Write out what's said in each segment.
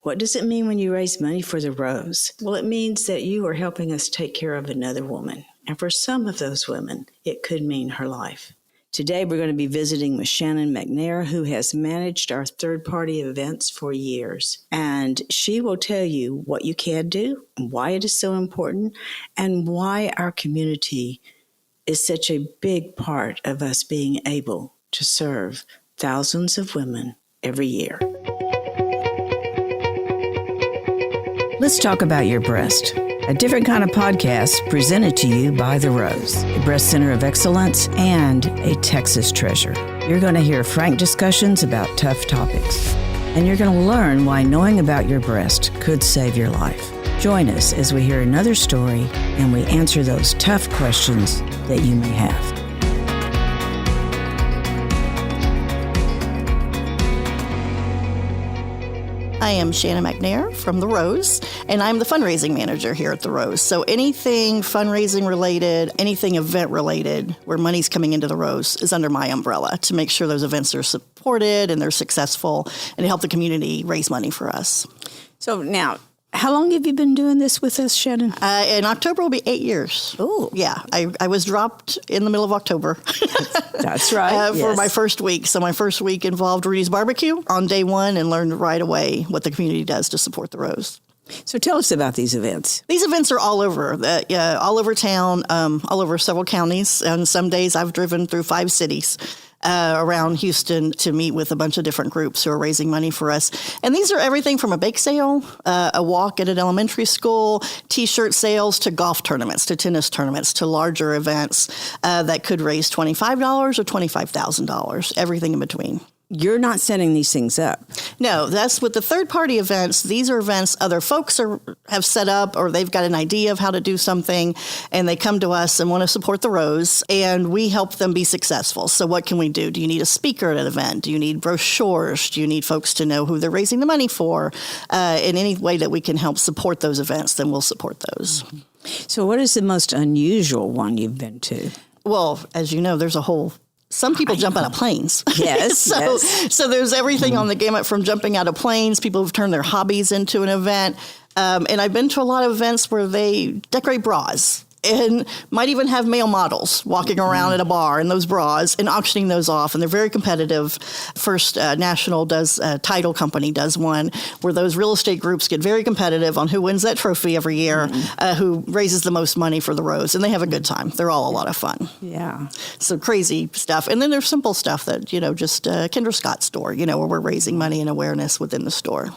What does it mean when you raise money for the Rose? Well, it means that you are helping us take care of another woman. And for some of those women, it could mean her life. Today, we're going to be visiting with Shannon McNair, who has managed our third-party events for years. And she will tell you what you can do, and why it is so important, and why our community is such a big part of us being able to serve thousands of women every year. Let's talk about your breast. A different kind of podcast presented to you by The Rose, a breast center of excellence and a Texas treasure. You're going to hear frank discussions about tough topics, and you're going to learn why knowing about your breast could save your life. Join us as we hear another story and we answer those tough questions that you may have. I am Shannon McNair from The Rose, and I'm the Fundraising Manager here at The Rose. So anything fundraising related, anything event related, where money's coming into The Rose is under my umbrella to make sure those events are supported and they're successful and to help the community raise money for us. So now, how long have you been doing this with us, Shannon? In October will be 8 years. Oh. Yeah, I was dropped in the middle of October. That's right. For my first week. So my first week involved Rudy's Barbecue on day one and learned right away what the community does to support the Rose. So tell us about these events. These events are all over, all over town, all over several counties. And some days I've driven through 5 cities. Around Houston to meet with a bunch of different groups who are raising money for us. And these are everything from a bake sale, a walk at an elementary school, T-shirt sales, to golf tournaments, to tennis tournaments, to larger events that could raise $25 or $25,000, everything in between. You're not setting these things up. No, that's with the third-party events. These are events other folks have set up, or they've got an idea of how to do something, and they come to us and want to support the Rose, and we help them be successful. So what can we do? Do you need a speaker at an event? Do you need brochures? Do you need folks to know who they're raising the money for? In any way that we can help support those events, then we'll support those. So what is the most unusual one you've been to? Well, as you know, there's a whole... Some people jump out of planes. Yes, so there's everything on the gamut from jumping out of planes. People have turned their hobbies into an event. And I've been to a lot of events where they decorate bras and might even have male models walking around at a bar in those bras and auctioning those off. And they're very competitive. First National Title Company does one where those real estate groups get very competitive on who wins that trophy every year, who raises the most money for the Rose. And they have a good time. They're all a lot of fun. Yeah. So crazy stuff. And then there's simple stuff that, just Kendra Scott's store, where we're raising money and awareness within the store.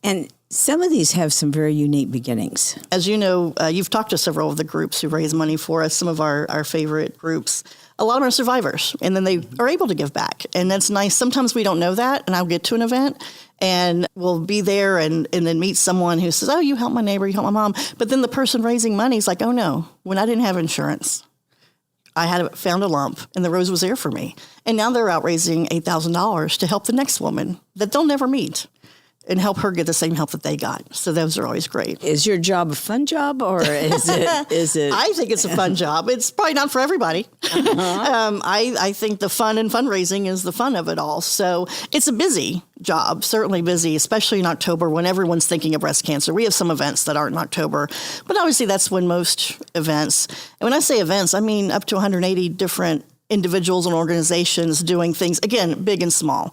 And some of these have some very unique beginnings. As you know, you've talked to several of the groups who raise money for us, some of our favorite groups. A lot of them are survivors, and then they are able to give back. And that's nice. Sometimes we don't know that, and I'll get to an event, and we'll be there and then meet someone who says, oh, you helped my neighbor, you helped my mom. But then the person raising money is like, oh, no, when I didn't have insurance, I found a lump, and the Rose was there for me. And now they're out raising $8,000 to help the next woman that they'll never meet, and help her get the same help that they got. So those are always great. Is your job a fun job, or is it? I think it's a fun job. It's probably not for everybody. I think the fun in fundraising is the fun of it all. So it's a busy job, certainly busy, especially in October when everyone's thinking of breast cancer. We have some events that aren't in October, but obviously that's when most events, and when I say events, I mean up to 180 different individuals and organizations doing things, again, big and small.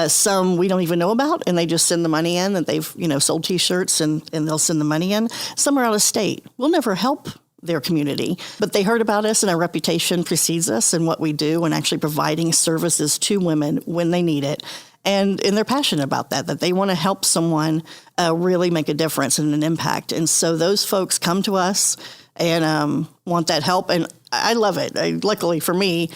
Some we don't even know about, and they just send the money in, and they've, sold T-shirts, and they'll send the money in. Some are out of state. We'll never help their community, but they heard about us, and our reputation precedes us in what we do and actually providing services to women when they need it. And they're passionate about that they want to help someone really make a difference and an impact. And so those folks come to us and want that help. And I love it. Luckily for me,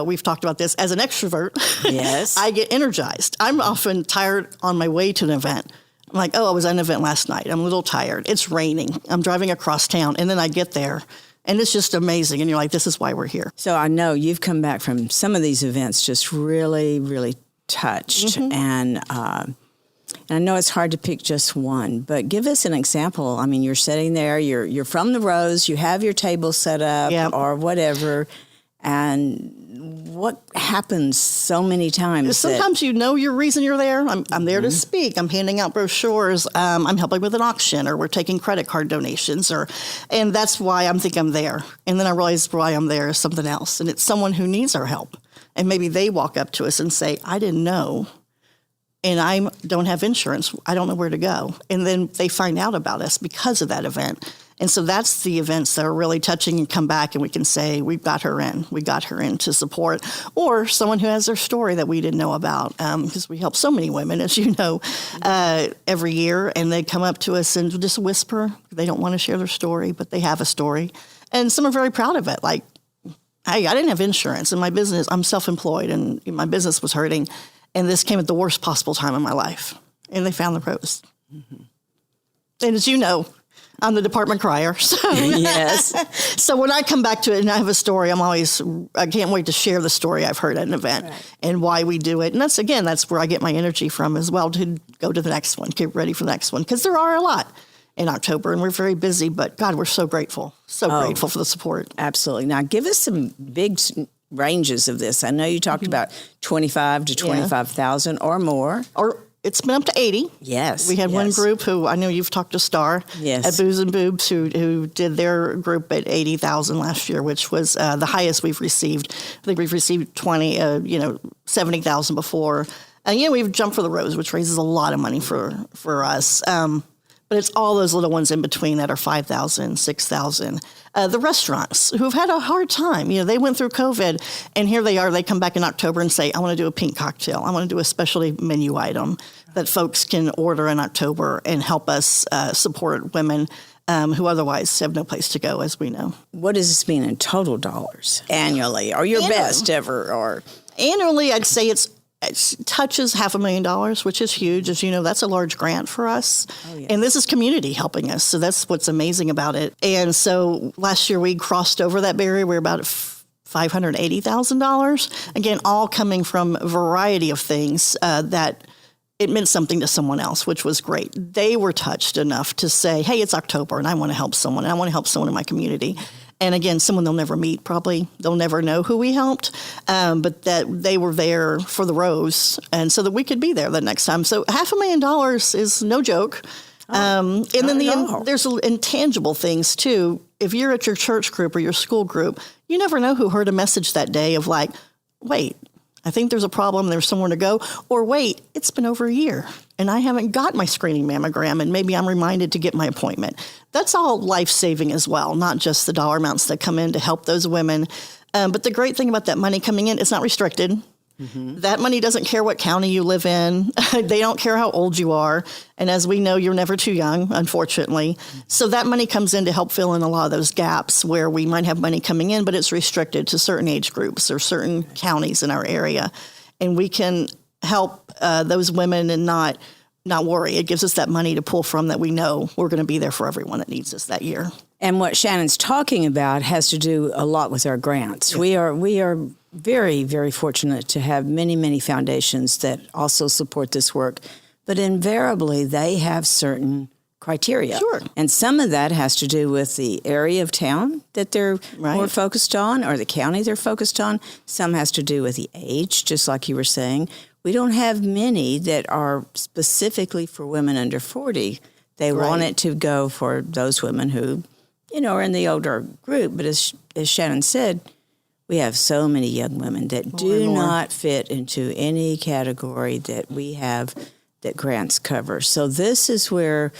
we've talked about this, as an extrovert, yes, I get energized. I'm often tired on my way to an event. I'm like, oh, I was at an event last night. I'm a little tired. It's raining. I'm driving across town. And then I get there, and it's just amazing. And you're like, this is why we're here. So I know you've come back from some of these events just really, really touched. And I know it's hard to pick just one, but give us an example. I mean, you're sitting there, you're from the Rose, you have your table set up or whatever, and what happens so many times? Sometimes you know your reason you're there. I'm there to speak. I'm handing out brochures. I'm helping with an auction, or we're taking credit card donations, and that's why I'm there. And then I realize why I'm there is something else, and it's someone who needs our help. And maybe they walk up to us and say, "I didn't know, and I don't have insurance. I don't know where to go." And then they find out about us because of that event. And so that's the events that are really touching and come back, and we can say, we got her in to support, or someone who has their story that we didn't know about, because we help so many women, as you know, every year, and they come up to us and just whisper. They don't want to share their story, but they have a story. And some are very proud of it. Like, hey, I didn't have insurance in my business. I'm self-employed, and my business was hurting, and this came at the worst possible time in my life. And they found the rose. Mm-hmm. And as you know, I'm the department crier. So. Yes. So when I come back to it and I have a story, I can't wait to share the story I've heard at an event and why we do it. And that's where I get my energy from as well, to go to the next one, get ready for the next one. Because there are a lot in October, and we're very busy, but God, we're so grateful grateful for the support. Absolutely. Now, give us some big ranges of this. I know you talked about 25 to 25,000 or more. Or it's been up to 80. Yes. We had one group who, I know you've talked to Star at Booze and Boobs, who did their group at 80,000 last year, which was the highest we've received. I think we've received 70,000 before. And we've jumped for the rose, which raises a lot of money for us. But it's all those little ones in between that are 5,000, 6,000. The restaurants who've had a hard time, they went through COVID, and here they are. They come back in October and say, I want to do a pink cocktail. I want to do a specialty menu item that folks can order in October and help us support women who otherwise have no place to go, as we know. What does this mean in total dollars annually, or your best ever? Or annually, I'd say it touches $500,000, which is huge. As you know, that's a large grant for us. Oh, yes. And this is community helping us. So that's what's amazing about it. And so last year we crossed over that barrier. We're about $580,000. Again, all coming from a variety of things that it meant something to someone else, which was great. They were touched enough to say, hey, it's October and I want to help someone. And I want to help someone in my community. And again, someone they'll never meet, probably. They'll never know who we helped, but that they were there for the rose, and so that we could be there the next time. So $500,000 is no joke. And then there's intangible things, too. If you're at your church group or your school group, you never know who heard a message that day of like, wait, I think there's a problem, there's somewhere to go. Or wait, it's been over a year and I haven't got my screening mammogram, and maybe I'm reminded to get my appointment. That's all life-saving as well, not just the dollar amounts that come in to help those women. But the great thing about that money coming in, it's not restricted. Mm-hmm. That money doesn't care what county you live in. They don't care how old you are. And as we know, you're never too young, unfortunately. Mm-hmm. So that money comes in to help fill in a lot of those gaps where we might have money coming in, but it's restricted to certain age groups or certain counties in our area. And we can help those women and not worry. It gives us that money to pull from that we know we're going to be there for everyone that needs us that year. And what Shannon's talking about has to do a lot with our grants. Yeah. We are very, very fortunate to have many, many foundations that also support this work. But invariably, they have certain criteria. Sure. And some of that has to do with the area of town that they're more focused on, or the county they're focused on. Some has to do with the age, just like you were saying. We don't have many that are specifically for women under 40. They want it to go for those women who, are in the older group. But as Shannon said, we have so many young women that do not fit into any category that we have that grants cover. So this is where,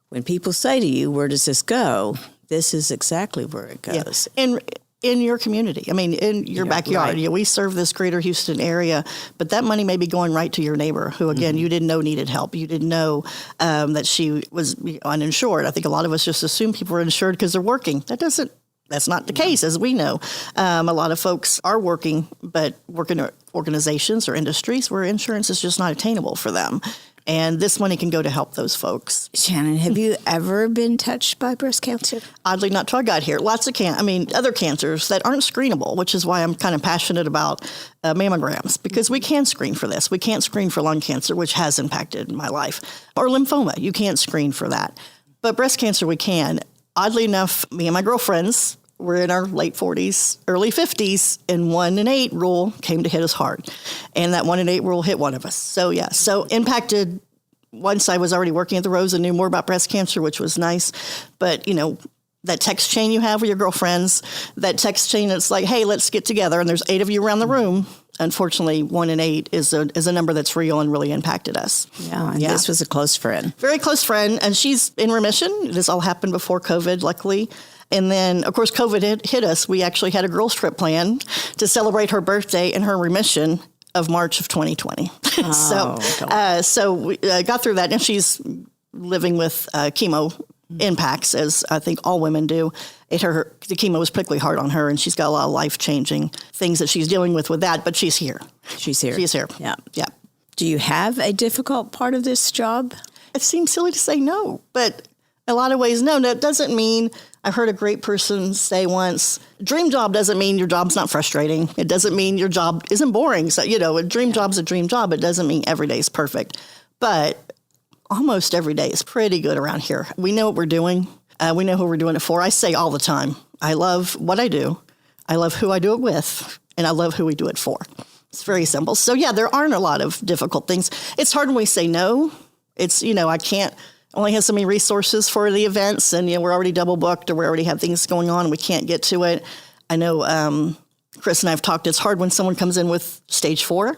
when people say to you, where does this go? This is exactly where it goes. Yeah. In your community, in your backyard. Right. We serve this greater Houston area, but that money may be going right to your neighbor who, again, you didn't know needed help. You didn't know that she was uninsured. I think a lot of us just assume people are insured because they're working. That's not the case, as we know. A lot of folks are working, but work in organizations or industries where insurance is just not attainable for them. And this money can go to help those folks. Shannon, have you ever been touched by breast cancer? Oddly, not till I got here. Lots of other cancers that aren't screenable, which is why I'm kind of passionate about mammograms, because we can screen for this. We can't screen for lung cancer, which has impacted my life, or lymphoma. You can't screen for that. But breast cancer, we can. Oddly enough, me and my girlfriends we're in our late 40s, early 50s, and 1 in 8 rule came to hit us hard. And that 1 in 8 rule hit one of us. So, yeah, so impacted. Once I was already working at the Rose and knew more about breast cancer, which was nice. But, that text chain you have with your girlfriends, that text chain that's like, hey, let's get together. And there's 8 of you around the room. Unfortunately, 1 in 8 is a number that's real and really impacted us. Yeah, and this was a close friend. Very close friend. And she's in remission. This all happened before COVID, luckily. And then, of course, COVID hit us. We actually had a girls trip planned to celebrate her birthday and her remission of March of 2020. So we got through that. And she's living with chemo impacts, as I think all women do. The chemo was particularly hard on her, and she's got a lot of life-changing things that she's dealing with that, but she's here. She's here. She's here. Yeah. Yeah. Do you have a difficult part of this job? It seems silly to say no, but in a lot of ways, no. That doesn't mean, I heard a great person say once, dream job doesn't mean your job's not frustrating. It doesn't mean your job isn't boring. So, a dream job's a dream job. It doesn't mean every day is perfect. But almost every day is pretty good around here. We know what we're doing. We know who we're doing it for. I say all the time, I love what I do. I love who I do it with. And I love who we do it for. It's very simple. So, yeah, there aren't a lot of difficult things. It's hard when we say no. It's, I can't only have so many resources for the events. And, we're already double booked or we already have things going on and we can't get to it. I know Chris and I have talked. It's hard when someone comes in with stage 4.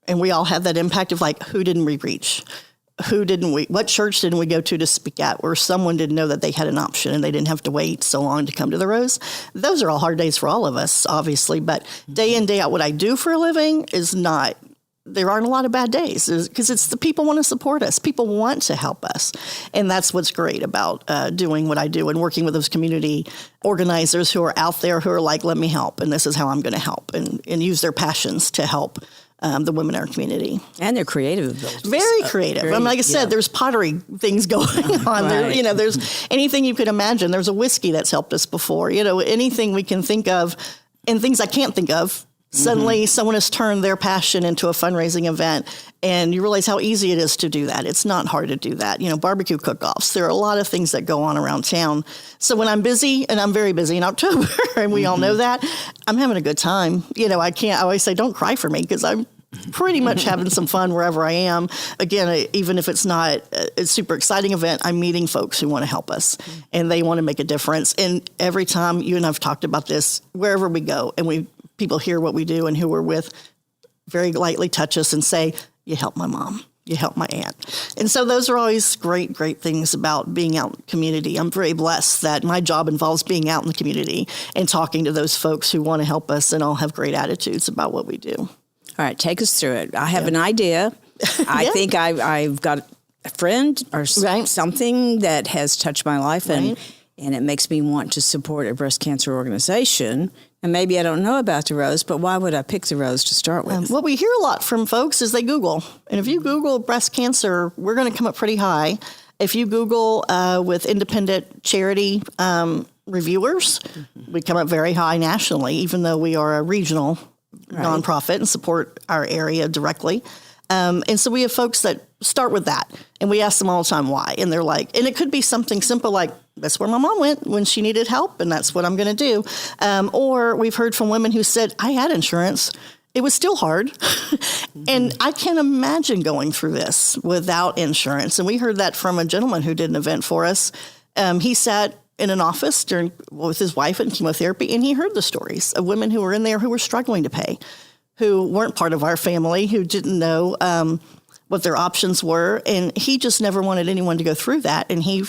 And we all have that impact of like, who didn't we reach? What church didn't we go to speak at where someone didn't know that they had an option and they didn't have to wait so long to come to the Rose? Those are all hard days for all of us, obviously. But day in, day out, what I do for a living is not, there aren't a lot of bad days because it's the people want to support us. People want to help us. And that's what's great about doing what I do and working with those community organizers who are out there who are like, let me help. And this is how I'm going to help and use their passions to help the women in our community. And they're creative. Very creative. Like I said, there's pottery things going on. Right. There, there's anything you could imagine. There's a whiskey that's helped us before. Anything we can think of and things I can't think of. Suddenly someone has turned their passion into a fundraising event and you realize how easy it is to do that. It's not hard to do that. Barbecue cook-offs. There are a lot of things that go on around town. So when I'm busy, and I'm very busy in October, and we all know that, I'm having a good time. I always say, don't cry for me because I'm pretty much having some fun wherever I am. Again, even if it's not a super exciting event, I'm meeting folks who want to help us and they want to make a difference. And every time you and I've talked about this, wherever we go and people hear what we do and who we're with, very lightly touch us and say, you helped my mom, you helped my aunt. And so those are always great, great things about being out in the community. I'm very blessed that my job involves being out in the community and talking to those folks who want to help us and all have great attitudes about what we do. All right, take us through it. I have an idea. I think I've got a friend or something that has touched my life, and it makes me want to support a breast cancer organization. And maybe I don't know about the Rose, but why would I pick the Rose to start with? What we hear a lot from folks is they Google. And if you Google breast cancer, we're going to come up pretty high. If you Google with independent charity reviewers, we come up very high nationally, even though we are a regional nonprofit and support our area directly. And so we have folks that start with that and we ask them all the time why. And they're like, and it could be something simple like, that's where my mom went when she needed help and that's what I'm going to do. Or we've heard from women who said, I had insurance. It was still hard. And I can't imagine going through this without insurance. And we heard that from a gentleman who did an event for us. He sat in an office with his wife in chemotherapy, and he heard the stories of women who were in there who were struggling to pay, who weren't part of our family, who didn't know what their options were. And he just never wanted anyone to go through that. And he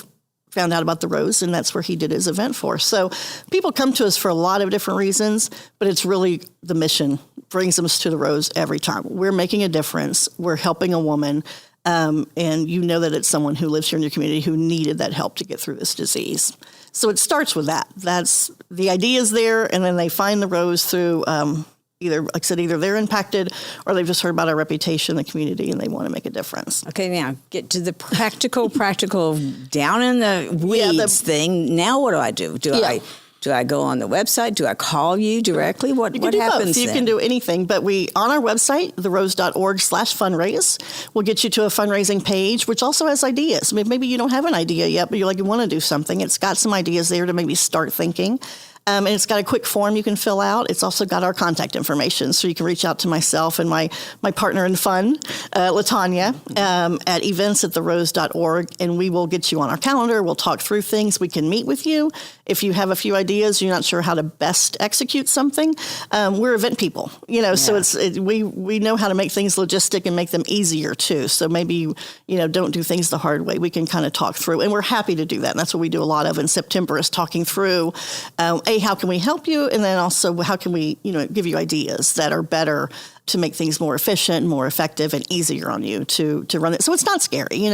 found out about the Rose, and that's where he did his event for. So people come to us for a lot of different reasons, but it's really the mission brings us to the Rose every time. We're making a difference. We're helping a woman. And that it's someone who lives here in your community who needed that help to get through this disease. So it starts with that. That's the idea is there, and then they find the Rose through either they're impacted or they've just heard about our reputation in the community and they want to make a difference. Okay, now get to the practical down in the weeds thing. Now what do? Do I go on the website? Do I call you directly? What happens both. You can do anything, but on our website, therose.org/fundraise, we'll get you to a fundraising page, which also has ideas. I mean, maybe you don't have an idea yet, but you want to do something. It's got some ideas there to maybe start thinking. And it's got a quick form you can fill out. It's also got our contact information, so you can reach out to myself and my partner in fun, LaTanya, at events@therose.org, and we will get you on our calendar. We'll talk through things. We can meet with you. If you have a few ideas, you're not sure how to best execute something, we're event people, so we know how to make things logistic and make them easier too. So maybe, don't do things the hard way. We can kind of talk through, and we're happy to do that. And that's what we do a lot of in September, is talking through, how can we help you? And then also, how can we, give you ideas that are better to make things more efficient, more effective, and easier on you to run it. So it's not scary.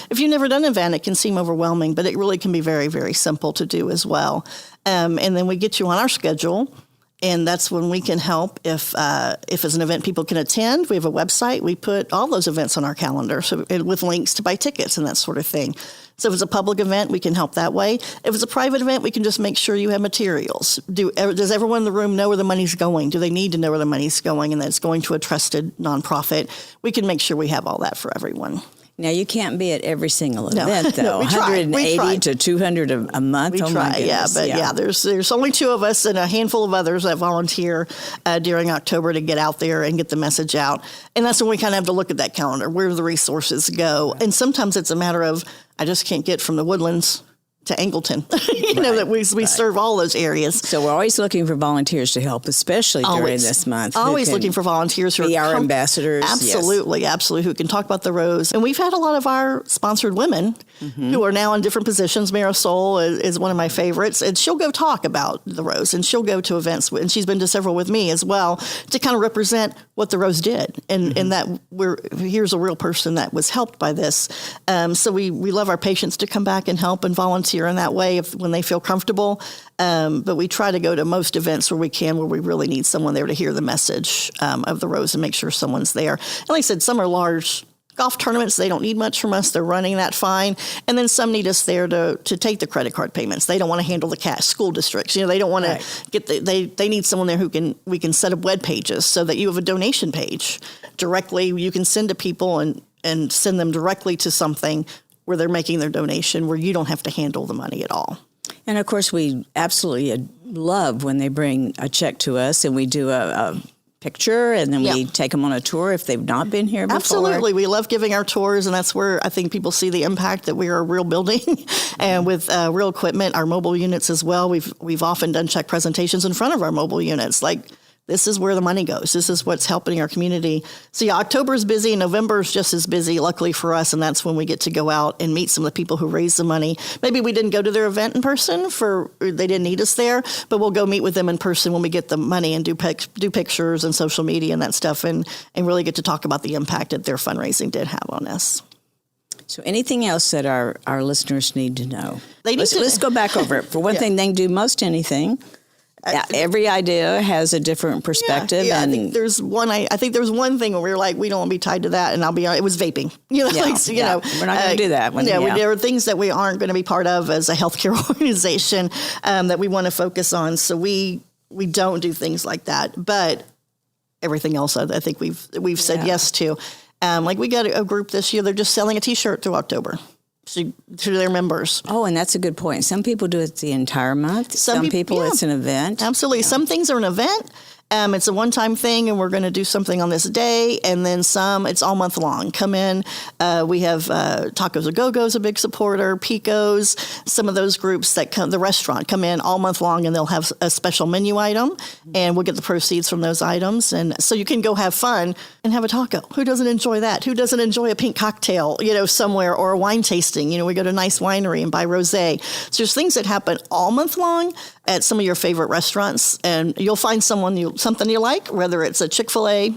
If you've never done an event, it can seem overwhelming, but it really can be very, very simple to do as well. And then we get you on our schedule, and that's when we can help. If it's an event people can attend, we have a website. We put all those events on our calendar, so with links to buy tickets and that sort of thing. So if it's a public event, we can help that way. If it's a private event, we can just make sure you have materials. Does everyone in the room know where the money's going? Do they need to know where the money's going and that it's going to a trusted nonprofit? We can make sure we have all that for everyone. Now, you can't be at every single event, though. No, we try. 180 to 200 a month. We try, my goodness. There's only 2 of us and a handful of others that volunteer during October to get out there and get the message out. And that's when we kind of have to look at that calendar, where the resources go. Right. And sometimes it's a matter of, I just can't get from the Woodlands to Angleton, that we serve all those areas. So we're always looking for volunteers to help, especially during this month. Always looking for volunteers who be our ambassadors. Absolutely, yes. Absolutely, who can talk about the Rose. And we've had a lot of our sponsored women who are now in different positions. Marisol is one of my favorites, and she'll go talk about the Rose, and she'll go to events, and she's been to several with me as well, to kind of represent what the Rose did, and that here's a real person that was helped by this. So we love our patients to come back and help and volunteer in that way when they feel comfortable. But we try to go to most events where we can, where we really need someone there to hear the message of the Rose and make sure someone's there. And like I said, some are large golf tournaments. They don't need much from us. They're running that fine. And then some need us there to take the credit card payments. They don't want to handle the cash. School districts, they don't want to get they need someone there we can set up web pages so that you have a donation page directly. You can send to people and send them directly to something where they're making their donation, where you don't have to handle the money at all. And of course, we absolutely love when they bring a check to us and we do a picture, and then we take them on a tour if they've not been here before. Absolutely. We love giving our tours, and that's where I think people see the impact that we are a real building and with real equipment, our mobile units as well. We've often done check presentations in front of our mobile units, like, this is where the money goes. This is what's helping our community. So October is busy. November is just as busy, luckily for us. And that's when we get to go out and meet some of the people who raise the money. Maybe we didn't go to their event in person they didn't need us there, but we'll go meet with them in person when we get the money and do pictures and social media and that stuff and really get to talk about the impact that their fundraising did have on us. So anything else that our listeners need to know? Let's go back over it. For one thing, they can do most anything. Every idea has a different perspective. Yeah, and I think there's one thing where we were like, we don't want to be tied to that. And I'll be honest, it was vaping. We're not going to do that. There are things that we aren't going to be part of as a healthcare organization that we want to focus on. So we don't do things like that. But everything else, I think we've said yes to. Like we got a group this year, they're just selling a T-shirt through October to their members. Oh, and that's a good point. Some people do it the entire month. Some people it's an event. Absolutely. Yeah. Some things are an event. It's a one-time thing, and we're going to do something on this day. And then some, it's all month long. Come in. We have Tacos A Go-Go's a big supporter, Pico's, some of those groups that come, the restaurant, come in all month long, and they'll have a special menu item, and we'll get the proceeds from those items. And so you can go have fun and have a taco. Who doesn't enjoy that? Who doesn't enjoy a pink cocktail, somewhere, or a wine tasting? We go to a nice winery and buy rosé. So there's things that happen all month long at some of your favorite restaurants, and you'll find something you like, whether it's a Chick-fil-A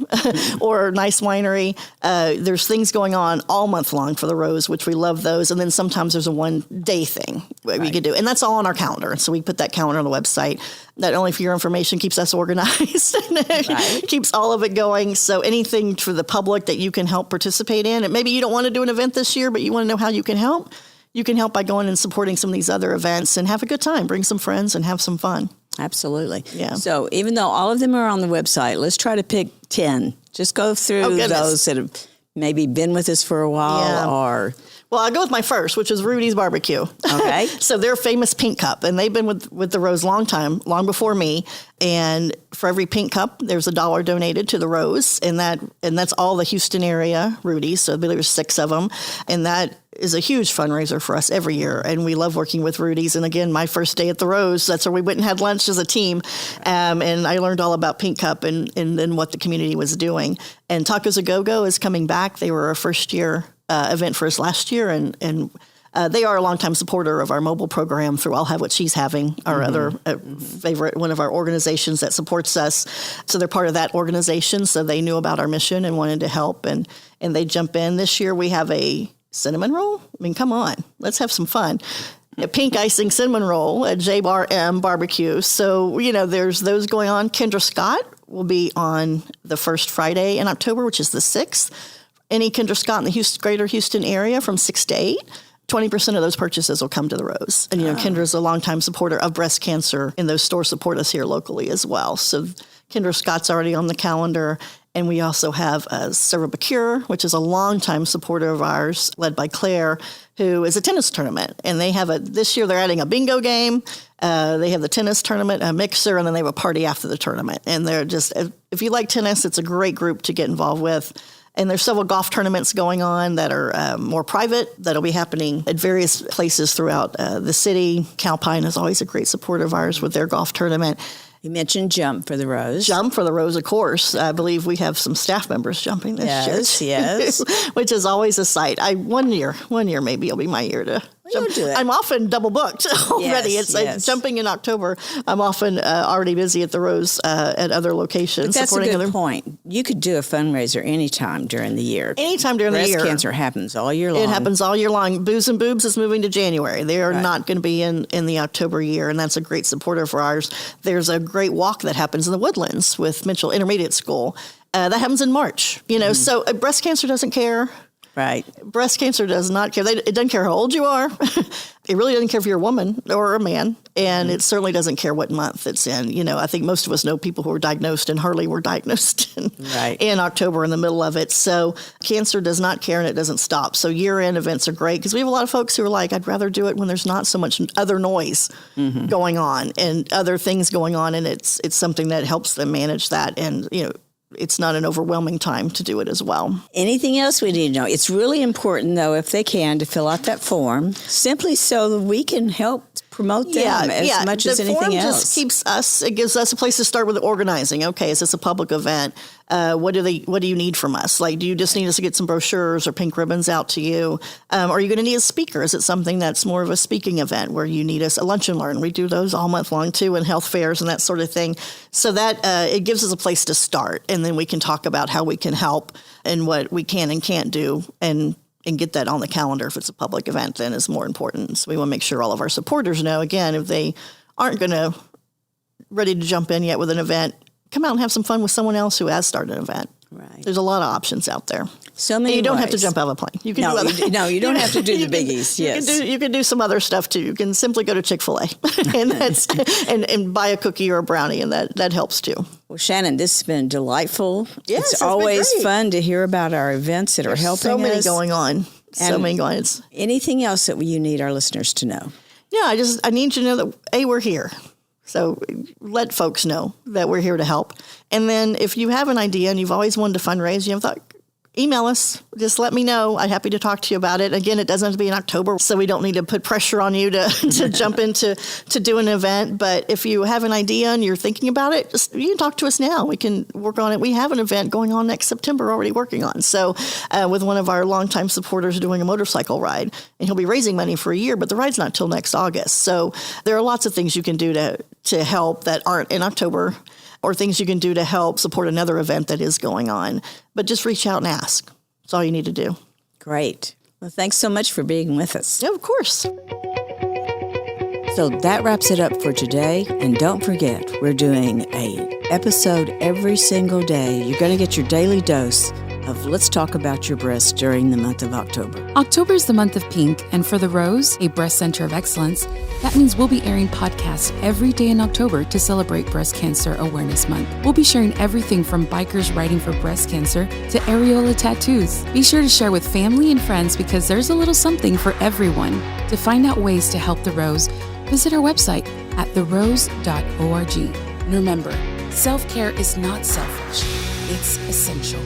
or a nice winery. There's things going on all month long for the Rose, which we love those. And then sometimes there's a one-day thing we can do. And that's all on our calendar. So we put that calendar on the website. Not only for your information, keeps us organized, keeps all of it going. So anything for the public that you can help participate in. And maybe you don't want to do an event this year, but you want to know how you can help. You can help by going and supporting some of these other events and have a good time. Bring some friends and have some fun. Absolutely. Yeah. So even though all of them are on the website, let's try to pick 10. Just go through those that have maybe been with us for a while or Well, I'll go with my first, which is Rudy's Barbecue. Okay. So they're Famous Pink Cup, and they've been with the Rose long before me. And for every pink cup, there's $1 donated to the Rose, and that's all the Houston area Rudy's. So I believe there's 6 of them, and that is a huge fundraiser for us every year. And we love working with Rudy's. And again, my first day at the Rose, that's where we went and had lunch as a team, and I learned all about Pink Cup and then what the community was doing. And Tacos A Go-Go is coming back. They were a first year event for us last year, and they are a longtime supporter of our mobile program through I'll Have What She's Having, our other favorite, one of our organizations that supports us. So they're part of that organization, so they knew about our mission and wanted to help, and they jump in. This year we have a cinnamon roll. I mean, come on, let's have some fun. A pink icing cinnamon roll at J Bar M Barbecue. So, there's those going on. Kendra Scott will be on the first Friday in October, which is the 6th. Any Kendra Scott in the greater Houston area from 6 to 8, 20% of those purchases will come to the Rose. And, Kendra's a longtime supporter of breast cancer, and those stores support us here locally as well. So Kendra Scott's already on the calendar. And we also have Serva Bacure, which is a longtime supporter of ours, led by Claire, who is a tennis tournament. And they have this year they're adding a bingo game. They have the tennis tournament, a mixer, and then they have a party after the tournament. And they're just, if you like tennis, it's a great group to get involved with. And there's several golf tournaments going on that are more private that'll be happening at various places throughout the city. Calpine is always a great supporter of ours with their golf tournament. You mentioned Jump for the Rose. Jump for the Rose, of course. I believe we have some staff members jumping this year. Yes. Which is always a sight. One year maybe it'll be my year to jump. Do it. I'm often double booked already. It's jumping in October. I'm often already busy at the Rose at other locations. But that's a good point. You could do a fundraiser anytime during the year. Anytime during the year. Breast cancer happens all year long. It happens all year long. Booze and Boobs is moving to January. They are not going to be in the October year, and that's a great supporter for ours. There's a great walk that happens in the Woodlands with Mitchell Intermediate School. That happens in March. So breast cancer doesn't care. Right. Breast cancer does not care. It doesn't care how old you are. It really doesn't care if you're a woman or a man. And it certainly doesn't care what month it's in. I think most of us know people who were diagnosed, and Harley were diagnosed in October in the middle of it. So cancer does not care, and it doesn't stop. So year-end events are great because we have a lot of folks who are like, I'd rather do it when there's not so much other noise going on and other things going on. And it's something that helps them manage that. And, it's not an overwhelming time to do it as well. Anything else we need to know? It's really important, though, if they can, to fill out that form, simply so that we can help promote them as much as anything else. The form just gives us a place to start with organizing. Okay, is this a public event? What do you need from us? Like, do you just need us to get some brochures or pink ribbons out to you? Are you going to need a speaker? Is it something that's more of a speaking event where you need us a lunch and learn? We do those all month long too, and health fairs and that sort of thing. So that it gives us a place to start, and then we can talk about how we can help and what we can and can't do, and get that on the calendar. If it's a public event, then is more important. So we want to make sure all of our supporters know, again, if they aren't ready to jump in yet with an event, come out and have some fun with someone else who has started an event. Right. There's a lot of options out there. So many. And you don't ways. have to jump out of a plane. You can you don't have to do the biggies. You can do some other stuff too. You can simply go to Chick-fil-A and buy a cookie or a brownie, and that helps too. Well, Shannon, this has been delightful. Yes, it's always fun to hear about our events that are helping us. So many going on. So many going on. Anything else that you need our listeners to know? Yeah, I need you to know that we're here. So let folks know that we're here to help. And then if you have an idea and you've always wanted to fundraise, email us. Just let me know. I'm happy to talk to you about it. Again, it doesn't have to be in October, so we don't need to put pressure on you to jump into do an event. But if you have an idea and you're thinking about it, you can talk to us now. We can work on it. We have an event going on next September already working on. So with one of our longtime supporters doing a motorcycle ride, and he'll be raising money for a year, but the ride's not till next August. So there are lots of things you can do to help that aren't in October, or things you can do to help support another event that is going on. But just reach out and ask. That's all you need to do. Great. Well, thanks so much for being with us. Yeah, of course. So that wraps it up for today. And don't forget, we're doing an episode every single day. You're going to get your daily dose of Let's Talk About Your Breasts during the month of October. October is the month of pink, and for The Rose, a breast center of excellence, that means we'll be airing podcasts every day in October to celebrate Breast Cancer Awareness Month. We'll be sharing everything from bikers writing for breast cancer to areola tattoos. Be sure to share with family and friends because there's a little something for everyone. To find out ways to help The Rose, visit our website at therose.org. And remember, self-care is not selfish, it's essential.